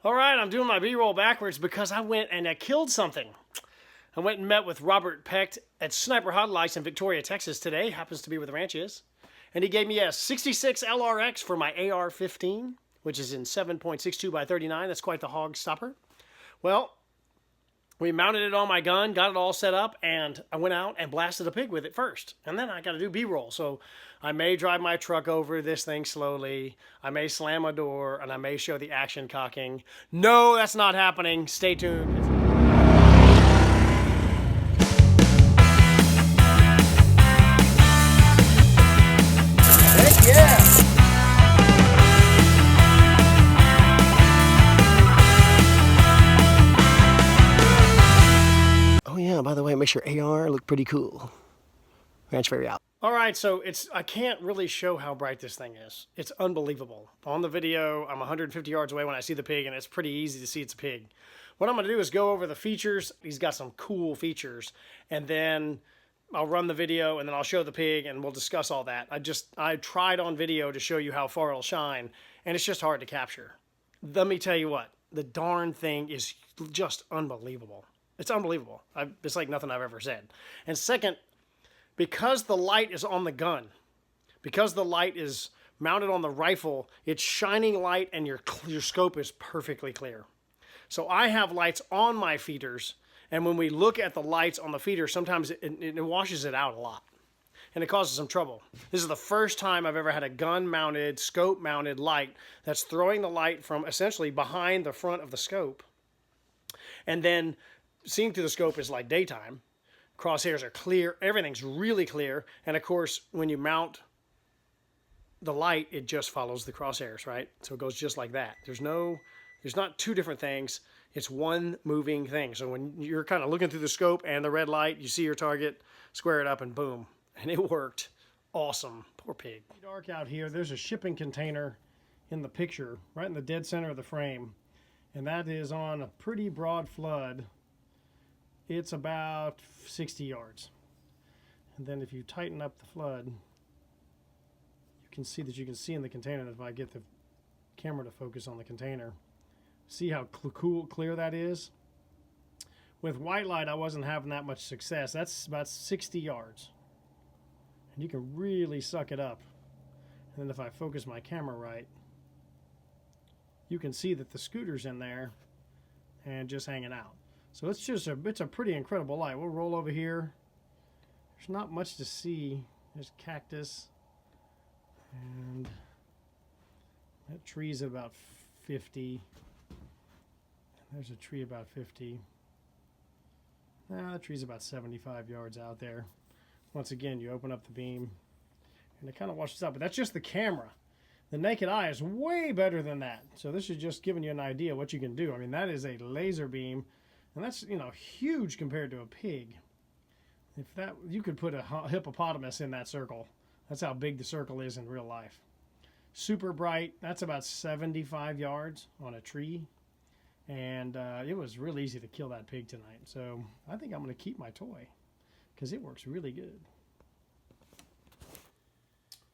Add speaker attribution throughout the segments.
Speaker 1: All right, I'm doing my B-roll backwards because I went and I killed something. I went and met with Robert Pecht at Sniper Highlights in Victoria, Texas today. Happens to be where the ranch is. And he gave me a 66 LRX for my AR-15, which is in 7.62 by 39. That's quite the hog stopper. Well, we mounted it on my gun, got it all set up, and I went out and blasted a pig with it first. And then I got to do B-roll. So I may drive my truck over this thing slowly. I may slam a door, and I may show the action cocking. No, that's not happening. Stay tuned. Heck yeah! Oh yeah, by the way, makes your AR look pretty cool. Ranch Fairy out. All right, so I can't really show how bright this thing is. It's unbelievable. On the video, I'm 150 yards away when I see the pig, and it's pretty easy to see it's a pig. What I'm gonna do is go over the features. He's got some cool features, and then I'll run the video, and then I'll show the pig, and we'll discuss all that. I tried on video to show you how far it'll shine, and it's just hard to capture. Let me tell you what, the darn thing is just unbelievable. It's unbelievable. It's like nothing I've ever said. And second, because the light is on the gun, because the light is mounted on the rifle, it's shining light and your scope is perfectly clear. So I have lights on my feeders, and when we look at the lights on the feeder, sometimes it washes it out a lot, and it causes some trouble. This is the first time I've ever had a gun-mounted, scope-mounted light that's throwing the light from essentially behind the front of the scope, and then seeing through the scope is like daytime. Crosshairs are clear. Everything's really clear. And of course, when you mount the light, it just follows the crosshairs, right? So it goes just like that. There's not two different things. It's one moving thing. So when you're kind of looking through the scope and the red light, you see your target, square it up, and boom. And it worked. Awesome. Poor pig. Dark out here. There's a shipping container in the picture, right in the dead center of the frame. And that is on a pretty broad flood. It's about 60 yards. And then if you tighten up the flood, you can see in the container, if I get the camera to focus on the container, see how clear that is? With white light, I wasn't having that much success. That's about 60 yards. And you can really suck it up. And then if I focus my camera right, you can see that the scooter's in there and just hanging out. So it's a pretty incredible light. We'll roll over here. There's not much to see. There's cactus. And that tree's about 50. There's a tree about 50. That tree's about 75 yards out there. Once again, you open up the beam and it kind of washes out. But that's just the camera. The naked eye is way better than that. So this is just giving you an idea what you can do. I mean, that is a laser beam. And that's, huge compared to a pig. You could put a hippopotamus in that circle. That's how big the circle is in real life. Super bright. That's about 75 yards on a tree. And it was really easy to kill that pig tonight. So I think I'm going to keep my toy because it works really good.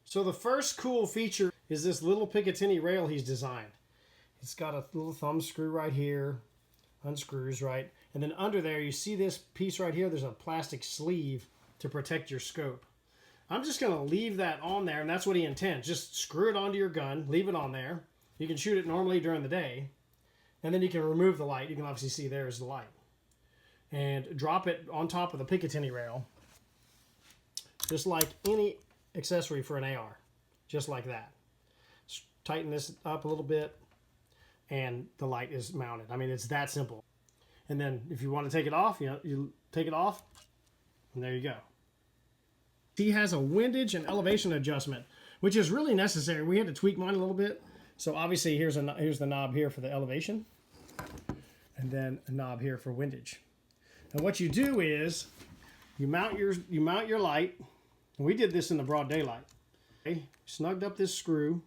Speaker 1: So the first cool feature is this little Picatinny rail he's designed. It's got a little thumb screw right here. Unscrews, right? And then under there, you see this piece right here, there's a plastic sleeve to protect your scope. I'm just going to leave that on there, and that's what he intends. Just screw it onto your gun, leave it on there. You can shoot it normally during the day, and then you can remove the light. You can obviously see there is the light. And drop it on top of the Picatinny rail, just like any accessory for an AR, just like that. Tighten this up a little bit, and the light is mounted. I mean, it's that simple. And then if you want to take it off, you take it off, and there you go. He has a windage and elevation adjustment, which is really necessary. We had to tweak mine a little bit. So obviously here's the knob here for the elevation, and then a knob here for windage. And what you do is you mount your light. And we did this in the broad daylight. Okay? Snugged up this screw,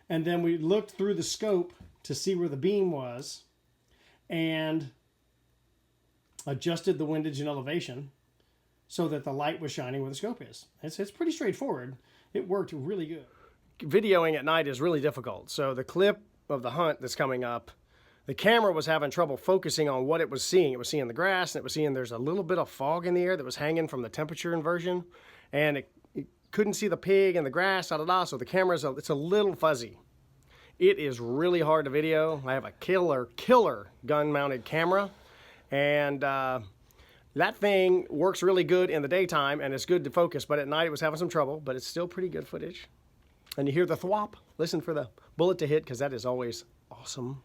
Speaker 1: and then we looked through the scope to see where the beam was and adjusted the windage and elevation so that the light was shining where the scope is. It's pretty straightforward. It worked really good. Videoing at night is really difficult. So the clip of the hunt that's coming up, the camera was having trouble focusing on what it was seeing. It was seeing the grass, and it was seeing there's a little bit of fog in the air that was hanging from the temperature inversion, and it couldn't see the pig and the grass, so the camera's it's a little fuzzy. It is really hard to video. I have a killer gun-mounted camera, and that thing works really good in the daytime, and it's good to focus, but at night it was having some trouble, but it's still pretty good footage. And you hear the thwop. Listen for the bullet to hit, because that is always awesome.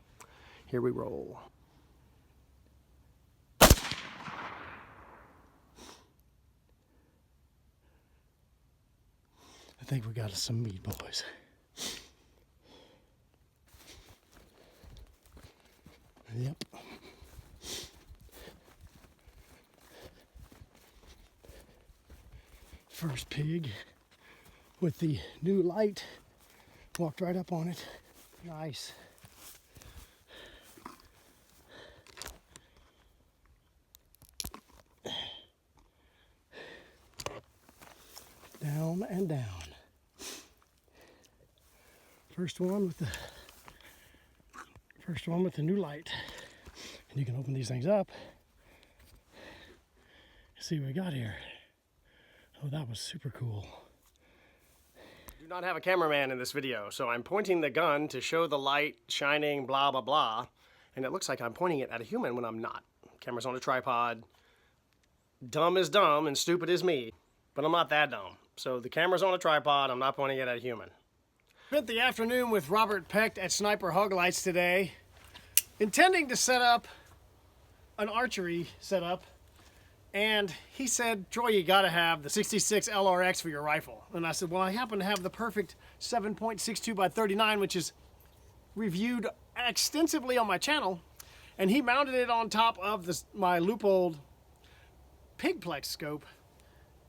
Speaker 1: Here we roll. I think we got some meat, boys. Yep. First pig with the new light. Walked right up on it. Nice. Down and down. First one with the new light. And you can open these things up. See what we got here. Oh, that was super cool. I do not have a cameraman in this video, so I'm pointing the gun to show the light shining, blah, blah, blah. And it looks like I'm pointing it at a human when I'm not. Camera's on a tripod. Dumb is dumb and stupid is me, but I'm not that dumb. So the camera's on a tripod, I'm not pointing it at a human. Spent the afternoon with Robert Pecht at Sniper Hog Lights today, intending to set up an archery setup. And he said, Troy, you gotta have the 66 LRX for your rifle. And I said, well, I happen to have the perfect 7.62 by 39, which is reviewed extensively on my channel. And he mounted it on top of my Leupold Pigplex scope.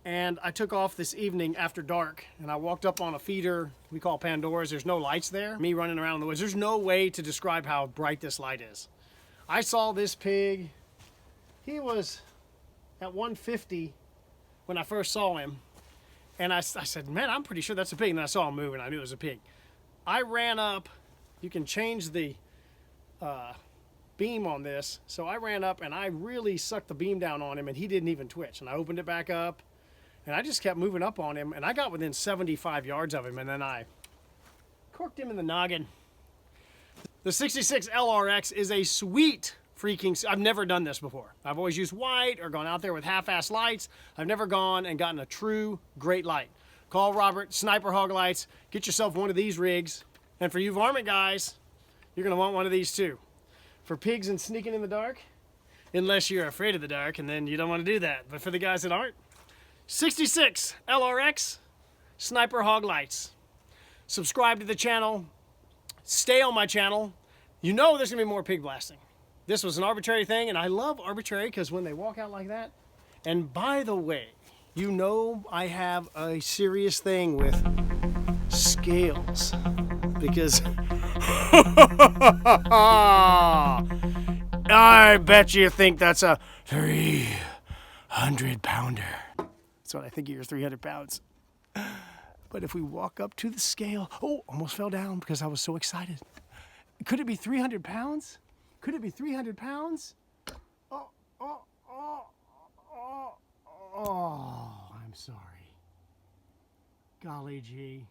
Speaker 1: And I took off this evening after dark, and I walked up on a feeder we call Pandora's. There's no lights there. Me running around in the woods. There's no way to describe how bright this light is. I saw this pig. He was at 150 when I first saw him, and I said, man, I'm pretty sure that's a pig. And then I saw him move, and I knew it was a pig. I ran up. You can change the beam on this. So I ran up, and I really sucked the beam down on him, and he didn't even twitch. And I opened it back up, and I just kept moving up on him, and I got within 75 yards of him, and then I corked him in the noggin. The 66 LRX is a sweet freaking, I've never done this before. I've always used white or gone out there with half-ass lights. I've never gone and gotten a true great light. Call Robert, Sniper Hog Lights, get yourself one of these rigs. And for you varmint guys, you're gonna want one of these too. For pigs and sneaking in the dark, unless you're afraid of the dark, and then you don't want to do that. But for the guys that aren't, 66 LRX, Sniper Hog Lights. Subscribe to the channel, stay on my channel. You know there's gonna be more pig blasting. This was an arbitrary thing, and I love arbitrary because when they walk out like that, and by the way, you know I have a serious thing with scales because I bet you think that's a 300-pounder. That's what I think of your 300 pounds. But if we walk up to the scale, oh, almost fell down because I was so excited. Could it be 300 pounds? Could it be 300 pounds? Oh, I'm sorry. Golly gee.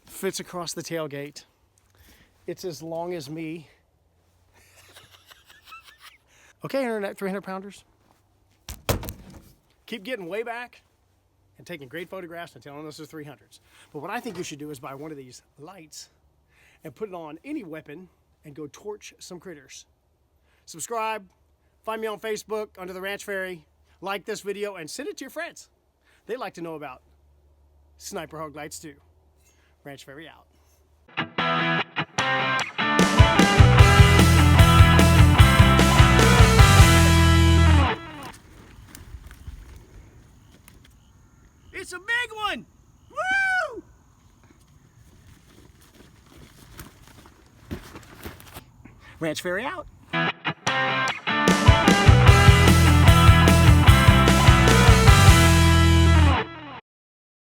Speaker 1: Fits across the tailgate. It's as long as me. Okay, internet 300 pounders. Keep getting way back and taking great photographs and telling us they're 300s. But what I think you should do is buy one of these lights and put it on any weapon and go torch some critters. Subscribe, find me on Facebook under the Ranch Fairy, like this video, and send it to your friends. They like to know about Sniper Hog Lights too. Ranch Fairy out. It's a big one! Woo! Ranch Fairy out.